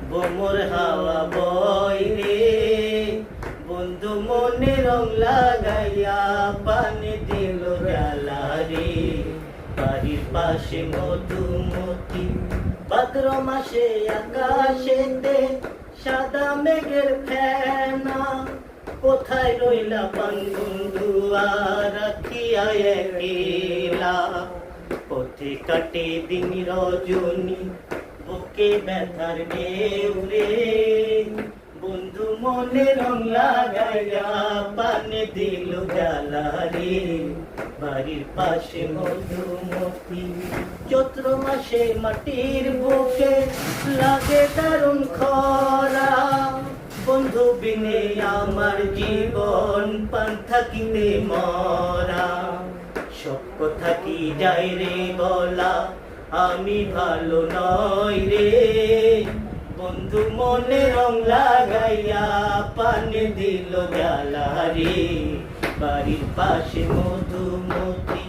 বোমর হাওয়া বয় রে, বন্ধু মনে রং লাগাইয়া পানি দিল জ্বালা রে। বাড়ির পাশে মধুমতি, ভাদ্র মাসে আকাশেতে সাদা মেঘের ফেনা। কোথায় রইলা বন্ধু আর রাখিয়া একলা, পথে কাটে দিন রজনী, বুকে ব্যথার ঢেউ রে। বন্ধু মনে রং লাগাইয়া পানি দিল জ্বালা রে। বাড়ির পাশে মধুমতি, চৈত্র মাসে মাটির বুকে লাগে দারুণ খরা। বন্ধু বিনে আমার জীবন পান থাকিতে মরা। সব কথা কি যায় রে বলা, আমি ভালো নই রে। বন্ধু মনে রং লাগাইয়া পানি দিল জ্বালা রে। বাড়ির পাশে মধুমতি।